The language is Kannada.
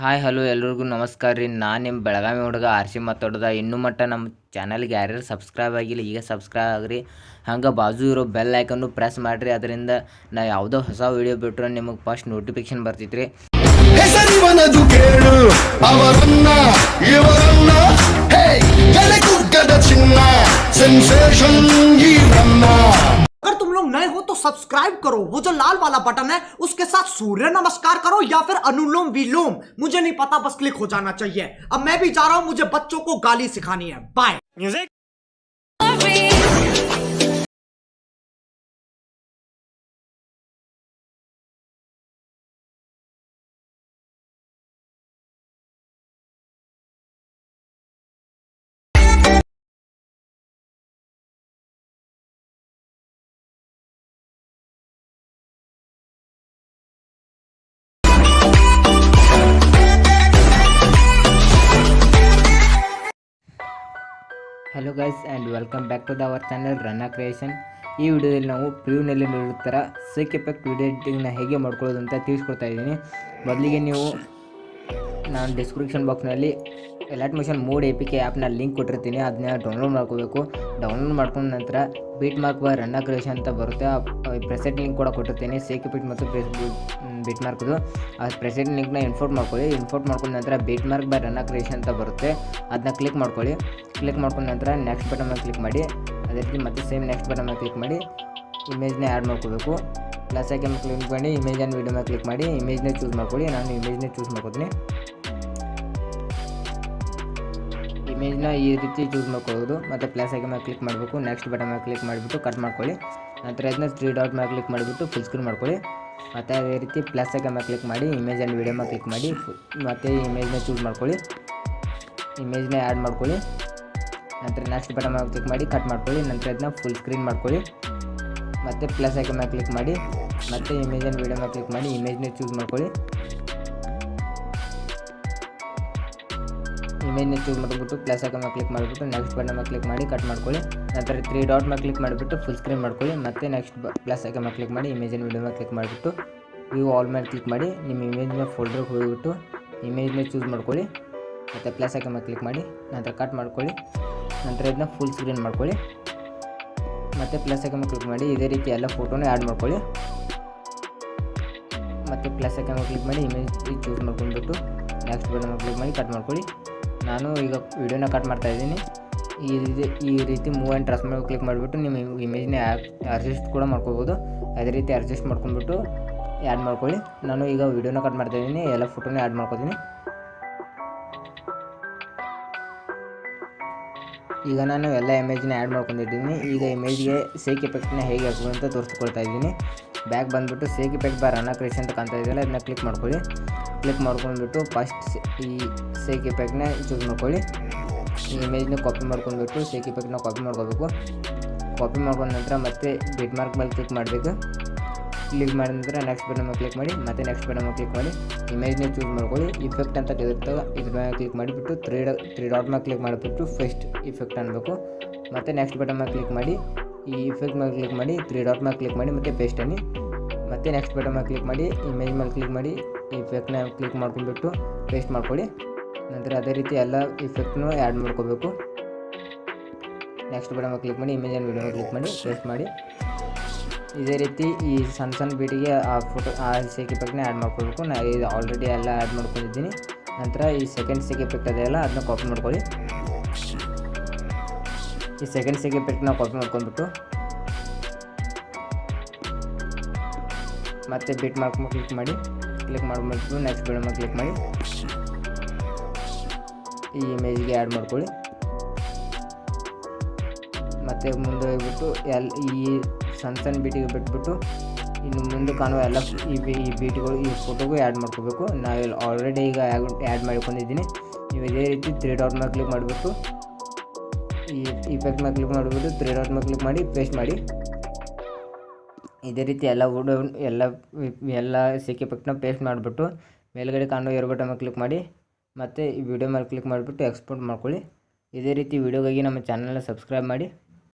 ಹಾಯ್ ಹಲೋ ಎಲ್ರಿಗೂ ನಮಸ್ಕಾರ ರೀ. ನಾನು ನಿಮ್ಮ ಬೆಳಗಾವಿ ಹುಡುಗ ಆರ್ಸಿ ಮಾತಾಡೋದ. ಇನ್ನೂ ಮಟ್ಟ ನಮ್ಮ ಚಾನಲ್ಗೆ ಯಾರ್ಯಾರು ಸಬ್ಸ್ಕ್ರೈಬ್ ಆಗಿಲ್ಲ ಈಗ ಸಬ್ಸ್ಕ್ರೈಬ್ ಆಗಿರಿ. ಹಂಗೆ ಬಾಜು ಇರೋ ಬೆಲ್ ಐಕನ್ನು ಪ್ರೆಸ್ ಮಾಡಿರಿ. ಅದರಿಂದ ನಾ ಯಾವುದೋ ಹೊಸ ವೀಡಿಯೋ ಬಿಟ್ಟರೆ ನಿಮಗೆ ಫಸ್ಟ್ ನೋಟಿಫಿಕೇಶನ್ ಬರ್ತೈತೆ ರೀ. ಹೆಸರಿವನದು ಕೇಳು ಅವರನ್ನ ಇವರನ್ನ ಚಿನ್ನ ಸೆನ್ಸೇಷನ್ ಈರನ್ನ. अगर तुम लोग नए हो तो सब्सक्राइब करो, वो जो लाल वाला बटन है उसके साथ सूर्य नमस्कार करो या फिर अनुलोम विलोम, मुझे नहीं पता, बस क्लिक हो जाना चाहिए. अब मैं भी जा रहा हूं, मुझे बच्चों को गाली सिखानी है. Bye. Music. Hello guys and welcome back to our channel Ranna creation. ಈ ವಿಡಿಯೋದಲ್ಲಿ ನಾವು ಪ್ರಿವ್ಯೂನಲ್ಲಿ ನೋಡುತ್ತರ ಸೇಕ್ ಎಫೆಕ್ಟ್ ವಿಡಿಯೋ ಎಡಿಟಿಂಗ್ನ ಹೇಗೆ ಮಾಡ್ಕೊಳ್ಳೋದು ಅಂತ ತಿಳಿಸ್ಕೊಡ್ತಾ ಇದ್ದೀನಿ. ಮೊದಲಿಗೆ ನೀವು ನಾನು ಡಿಸ್ಕ್ರಿಪ್ಷನ್ ಬಾಕ್ಸ್ನಲ್ಲಿ ಎಲರ್ಟ್ ಮೋಷನ್ ಮೋಡ್ APK ಆ್ಯಪ್ನ ಲಿಂಕ್ ಕೊಟ್ಟಿರ್ತೀನಿ. ಅದನ್ನ ಡೌನ್ಲೋಡ್ ಮಾಡ್ಕೋಬೇಕು. ಡೌನ್ಲೋಡ್ ಮಾಡ್ಕೊಂಡ ನಂತರ beet mark by Ranna creation ಅಂತ ಬರುತ್ತೆ. ಪ್ರೆಸೆಂಟ್ ಲಿಂಕ್ ಕೂಡ ಕೊಟ್ಟಿರ್ತೀನಿ ಸೇಕ್ ಎಫೆಕ್ಟ್ ಮತ್ತು ಬೀಟ್ ಮಾರ್ಕ್ದು. ಆ ಪ್ರೆಸೆಂಟ್ ಲಿಂಕ್ನ ಇನ್ಫೋರ್ಟ್ ಮಾಡ್ಕೊಳ್ಳಿ. ಇನ್ಫೋರ್ಟ್ ಮಾಡ್ಕೊಂಡ ನಂತರ beet mark by Ranna creation ಅಂತ ಬರುತ್ತೆ. ಅದನ್ನ ಕ್ಲಿಕ್ ಮಾಡ್ಕೊಳ್ಳಿ. ಕ್ಲಿಕ್ ಮಾಡ್ಕೊಂಡ ನಂತರ ನೆಕ್ಸ್ಟ್ ಬಟನ್ ಮೇಲೆ ಕ್ಲಿಕ್ ಮಾಡಿ. ಅದೇ ರೀತಿ ಮತ್ತೆ ಸೇಮ್ ನೆಕ್ಸ್ಟ್ ಬಟನ್ ಮೇಲೆ ಕ್ಲಿಕ್ ಮಾಡಿ ಇಮೇಜ್ನ ಆ್ಯಡ್ ಮಾಡ್ಕೋಬೇಕು. ಪ್ಲಸ್ ಐಕನ್ ಕ್ಲಿಕ್ ಮಾಡಿ ಇಮೇಜ್ ಆ್ಯಂಡ್ ವಿಡಿಯೋ ಮೇಲೆ ಕ್ಲಿಕ್ ಮಾಡಿ ಇಮೇಜ್ನ ಚೂಸ್ ಮಾಡ್ಕೊಳ್ಳಿ. ನಾನು ಇಮೇಜ್ನ ಚೂಸ್ ಮಾಡ್ಕೊತೀನಿ. ಇಮೇಜ್ನ ಈ ರೀತಿ ಚೂಸ್ ಮಾಡ್ಕೊಳ್ಳೋದು. ಮತ್ತು ಪ್ಲಸ್ ಐಕನ್ ಮೇಲೆ ಕ್ಲಿಕ್ ಮಾಡಬೇಕು. ನೆಕ್ಸ್ಟ್ ಬಟನ್ ಮೇಲೆ ಕ್ಲಿಕ್ ಮಾಡಿಬಿಟ್ಟು ಕಟ್ ಮಾಡ್ಕೊಳ್ಳಿ. ನಂತರ ಇದನ್ನ 3 ಡಾಟ್ ಮೇಲೆ ಕ್ಲಿಕ್ ಮಾಡಿಬಿಟ್ಟು ಫುಲ್ ಸ್ಕ್ರೀನ್ ಮಾಡ್ಕೊಳ್ಳಿ. ಮತ್ತು ಅದೇ ರೀತಿ ಪ್ಲಸ್ ಐಕನ್ ಮೇಲೆ ಕ್ಲಿಕ್ ಮಾಡಿ ಇಮೇಜ್ ಆ್ಯಂಡ್ ವಿಡಿಯೋ ಮೇಲೆ ಕ್ಲಿಕ್ ಮಾಡಿ ಮತ್ತು ಇಮೇಜ್ನ ಚೂಸ್ ಮಾಡ್ಕೊಳ್ಳಿ. ಇಮೇಜ್ನ ಆ್ಯಡ್ ಮಾಡ್ಕೊಳ್ಳಿ. ನಂತರ ನೆಕ್ಸ್ಟ್ ಬಟನ್ ಮೇಲೆ ಕ್ಲಿಕ್ ಮಾಡಿ ಕಟ್ ಮಾಡ್ಕೊಳ್ಳಿ. ನಂತರ ಇದನ್ನ ಫುಲ್ ಸ್ಕ್ರೀನ್ ಮಾಡ್ಕೊಳ್ಳಿ. ಮತ್ತು ಪ್ಲಸ್ ಐಕನ್ ಮೇಲೆ ಕ್ಲಿಕ್ ಮಾಡಿ ಮತ್ತು ಇಮೇಜ್ ಆ್ಯಂಡ್ ವಿಡಿಯೋ ಮೇಲೆ ಕ್ಲಿಕ್ ಮಾಡಿ ಇಮೇಜ್ನ ಚೂಸ್ ಮಾಡ್ಕೊಳ್ಳಿ. ಇಮೇಜ್ನ ಚೂಸ್ ಮಾಡಿಬಿಟ್ಟು ಪ್ಲಸ್ ಐಕನ್ ಮೇಲೆ ಕ್ಲಿಕ್ ಮಾಡಿಬಿಟ್ಟು ನೆಕ್ಸ್ಟ್ ಬಟನ್ ಮೇಲೆ ಕ್ಲಿಕ್ ಮಾಡಿ ಕಟ್ ಮಾಡ್ಕೊಳ್ಳಿ. ನಂತರ 3 ಡಾಟ್ ಮೇಲೆ ಕ್ಲಿಕ್ ಮಾಡಿಬಿಟ್ಟು ಫುಲ್ ಸ್ಕ್ರೀನ್ ಮಾಡ್ಕೊಳ್ಳಿ. ಮತ್ತು ನೆಕ್ಸ್ಟ್ ಪ್ಲಸ್ ಐಕನ್ ಮೇಲೆ ಕ್ಲಿಕ್ ಮಾಡಿ ಇಮೇಜ್ ಆ್ಯಂಡ್ ವಿಡಿಯೋ ಮೇಲೆ ಕ್ಲಿಕ್ ಮಾಡಿಬಿಟ್ಟು ವ್ಯೂ ಆಲ್ ಮೇಲೆ ಕ್ಲಿಕ್ ಮಾಡಿ ನಿಮ್ಮ ಇಮೇಜ್ನ ಫೋಲ್ಡರ್ಗೆ ಹೋಗಿಬಿಟ್ಟು ಇಮೇಜ್ನ ಚೂಸ್ ಮಾಡ್ಕೊಳ್ಳಿ. ಮತ್ತು ಪ್ಲಸ್ ಐಕನ್ ಮೇಲೆ ಕ್ಲಿಕ್ ಮಾಡಿ ನಂತರ ಕಟ್ ಮಾಡ್ಕೊಳ್ಳಿ. ನಂತರ ಇದನ್ನ ಫುಲ್ ಸ್ಕ್ರೀನ್ ಮಾಡ್ಕೊಳ್ಳಿ. ಮತ್ತು ಪ್ಲಸ್ ಐಕನ್ ಮೇಲೆ ಕ್ಲಿಕ್ ಮಾಡಿ ಇದೇ ರೀತಿ ಎಲ್ಲ ಫೋಟೋನ ಆ್ಯಡ್ ಮಾಡ್ಕೊಳ್ಳಿ. ಮತ್ತು ಪ್ಲಸ್ ಐಕನ್ ಮೇಲೆ ಕ್ಲಿಕ್ ಮಾಡಿ ಇಮೇಜ್ ಚೂಸ್ ಮಾಡ್ಕೊಂಡ್ಬಿಟ್ಟು ನೆಕ್ಸ್ಟ್ ಬಟನ್ ಮೇಲೆ ಕ್ಲಿಕ್ ಮಾಡಿ ಕಟ್ ಮಾಡ್ಕೊಳ್ಳಿ. ನಾನು ಈಗ ವಿಡಿಯೋನ ಕಟ್ ಮಾಡ್ತಾಯಿದ್ದೀನಿ. ಈ ರೀತಿ ಮೂವ್ ಆ್ಯಂಡ್ ಟ್ರಾನ್ಸ್ ಮೇಲೆ ಕ್ಲಿಕ್ ಮಾಡಿಬಿಟ್ಟು ನಿಮ್ಮ ಇಮೇಜ್ನ ಅಡ್ಜಸ್ಟ್ ಕೂಡ ಮಾಡ್ಕೋಬೋದು. ಅದೇ ರೀತಿ ಅಡ್ಜಸ್ಟ್ ಮಾಡ್ಕೊಂಡ್ಬಿಟ್ಟು ಆ್ಯಡ್ ಮಾಡ್ಕೊಳ್ಳಿ. ನಾನು ಈಗ ವಿಡಿಯೋನ ಕಟ್ ಮಾಡ್ತಾಯಿದ್ದೀನಿ. ಎಲ್ಲ ಫೋಟೋನ ಆ್ಯಡ್ ಮಾಡ್ಕೊತೀನಿ. ಈಗ ನಾನು ಎಲ್ಲ ಇಮೇಜ್ನ ಆ್ಯಡ್ ಮಾಡ್ಕೊಂಡಿದ್ದೀನಿ. ಈಗ ಇಮೇಜ್ಗೆ ಸೇಕ್ ಎಫೆಕ್ಟ್ನ ಹೇಗೆ ಹಾಕೋದು ಅಂತ ತೋರಿಸ್ಕೊಳ್ತಾ ಇದ್ದೀನಿ. ಬ್ಯಾಕ್ ಬಂದುಬಿಟ್ಟು sake effect by Ranna creation ಅಂತ ಕಾಣ್ತಾ ಇದೆಯಲ್ಲ, ಇದನ್ನ ಕ್ಲಿಕ್ ಮಾಡ್ಕೊಳ್ಳಿ. ಕ್ಲಿಕ್ ಮಾಡ್ಕೊಂಡ್ಬಿಟ್ಟು ಫಸ್ಟ್ ಈ ಸೇಕ್ ಎಫೆಕ್ಟ್ನ ಚೂಸ್ ಮಾಡ್ಕೊಳ್ಳಿ. ಈ ಇಮೇಜ್ನ ಕಾಪಿ ಮಾಡ್ಕೊಂಡ್ಬಿಟ್ಟು ಸೇಕ್ ಎಫೆಕ್ಟ್ನ ಕಾಪಿ ಮಾಡ್ಕೋಬೇಕು. ಕಾಪಿ ಮಾಡ್ಕೊಂಡ ನಂತರ ಮತ್ತೆ ಬೀಟ್ ಮಾರ್ಕ್ ಮೇಲೆ ಕ್ಲಿಕ್ ಮಾಡಬೇಕು. ಕ್ಲಿಕ್ ಮಾಡಿದ ನಂತರ ನೆಕ್ಸ್ಟ್ ಬಟನ್ ಮೇಲೆ ಕ್ಲಿಕ್ ಮಾಡಿ ಮತ್ತು ನೆಕ್ಸ್ಟ್ ಬಟನ್ ಮೇಲೆ ಕ್ಲಿಕ್ ಮಾಡಿ ಇಮೇಜ್ನ ಚೂಸ್ ಮಾಡ್ಕೊಳ್ಳಿ. ಇಫೆಕ್ಟ್ ಅಂತ ಇರ್ತದೆ, ಇದ್ರ ಮೇಲೆ ಕ್ಲಿಕ್ ಮಾಡಿಬಿಟ್ಟು 3 ಡಾಟ್ ಮೇಲೆ ಕ್ಲಿಕ್ ಮಾಡಿಬಿಟ್ಟು ಫಸ್ಟ್ ಇಫೆಕ್ಟ್ ಅನ್ನಬೇಕು. ಮತ್ತು ನೆಕ್ಸ್ಟ್ ಬಟನ್ ಮೇಲೆ ಕ್ಲಿಕ್ ಮಾಡಿ ಈ ಇಫೆಕ್ಟ್ ಮೇಲೆ ಕ್ಲಿಕ್ ಮಾಡಿ 3 ಡಾಟ್ ಮೇಲೆ ಕ್ಲಿಕ್ ಮಾಡಿ ಮತ್ತು ಪೇಸ್ಟ್ ಅನ್ನಿ. ಮತ್ತು ನೆಕ್ಸ್ಟ್ ಬಟನ್ ಮೇಲೆ ಕ್ಲಿಕ್ ಮಾಡಿ ಇಮೇಜ್ ಮೇಲೆ ಕ್ಲಿಕ್ ಮಾಡಿ ಇಫೆಕ್ಟ್ನ ಕ್ಲಿಕ್ ಮಾಡ್ಕೊಂಡ್ಬಿಟ್ಟು ಪೇಸ್ಟ್ ಮಾಡ್ಕೊಳ್ಳಿ. ನಂತರ ಅದೇ ರೀತಿ ಎಲ್ಲ ಇಫೆಕ್ಟ್ನೂ ಆ್ಯಡ್ ಮಾಡ್ಕೋಬೇಕು. ನೆಕ್ಸ್ಟ್ ಬಟನ್ ಮೇಲೆ ಕ್ಲಿಕ್ ಮಾಡಿ ಇಮೇಜ್ ಆ್ಯಂಡ್ ವಿಡಿಯೋ ಕ್ಲಿಕ್ ಮಾಡಿ ಪೇಸ್ಟ್ ಮಾಡಿ ಇದೇ ರೀತಿ ಈ ಸಣ್ಣ ಬೀಟಿಗೆ ಆ ಸೇಕ್ ಎಫೆಕ್ಟ್ನ ಆ್ಯಡ್ ಮಾಡ್ಕೊಳ್ಬೇಕು. ನಾನು ಇದು ಆಲ್ರೆಡಿ ಎಲ್ಲ ಆ್ಯಡ್ ಮಾಡ್ಕೊಂಡಿದ್ದೀನಿ. ನಂತರ ಈ ಸೆಕೆಂಡ್ ಸೇಕ್ ಎಫೆಕ್ಟ್ ಅದೆಯಲ್ಲ ಅದನ್ನ ಕಾಪಿ ಮಾಡ್ಕೊಳ್ಳಿ. ಈ ಸೆಕೆಂಡ್ ಸೇಕ್ ಎಫೆಕ್ಟ್ನ ಕಾಪಿ ಮಾಡ್ಕೊಂಡ್ಬಿಟ್ಟು ಮತ್ತೆ ಬೀಟ್ ಮಾರ್ಕ್ ಮೇಲೆ ಕ್ಲಿಕ್ ಮಾಡಿಬಿಟ್ಟು ನೆಕ್ಸ್ಟ್ ಬಟನ್ ಮೇಲೆ ಕ್ಲಿಕ್ ಮಾಡಿ ಈ ಇಮೇಜ್ಗೆ ಆ್ಯಡ್ ಮಾಡ್ಕೊಳ್ಳಿ. ಮತ್ತು ಮುಂದೆ ಹೋಗ್ಬಿಟ್ಟು ಈ ಸಣ್ಣ ಬೀಟಿಗೆ ಬಿಟ್ಬಿಟ್ಟು ಇನ್ನು ಮುಂದೆ ಕಾಣುವ ಎಲ್ಲ ಈ ಬೀಟ್ಗಳು ಈ ಫೋಟೋಗೂ ಆ್ಯಡ್ ಮಾಡ್ಕೋಬೇಕು. ನಾವು ಆಲ್ರೆಡಿ ಈಗ ಆ್ಯಡ್ ಮಾಡ್ಕೊಂಡಿದ್ದೀನಿ. ನೀವು ಇದೇ ರೀತಿ 3 ಡಾಟ್ ಮೇಲೆ ಕ್ಲಿಕ್ ಮಾಡಿಬಿಟ್ಟು ಈ ಇಫೆಕ್ಟ್ ಮೇಲೆ ಕ್ಲಿಕ್ ಮಾಡಿಬಿಟ್ಟು 3 ಡಾಟ್ ಮೇಲೆ ಕ್ಲಿಕ್ ಮಾಡಿ ಪೇಸ್ಟ್ ಮಾಡಿ ಇದೇ ರೀತಿ ಎಲ್ಲ ಸೇಕ್ ಎಫೆಕ್ಟ್ನ ಪೇಸ್ಟ್ ಮಾಡಿಬಿಟ್ಟು ಮೇಲ್ಗಡೆ ಕಾಣುವ ಎರಡು ಬಟನ್ ಮೇಲೆ ಕ್ಲಿಕ್ ಮಾಡಿ ಮತ್ತು ಈ ವಿಡಿಯೋ ಮೇಲೆ ಕ್ಲಿಕ್ ಮಾಡಿಬಿಟ್ಟು ಎಕ್ಸ್ಪೋರ್ಟ್ ಮಾಡ್ಕೊಳ್ಳಿ. ಇದೇ ರೀತಿ ವಿಡಿಯೋಗಾಗಿ ನಮ್ಮ ಚಾನಲ್ನ ಸಬ್ಸ್ಕ್ರೈಬ್ ಮಾಡಿ.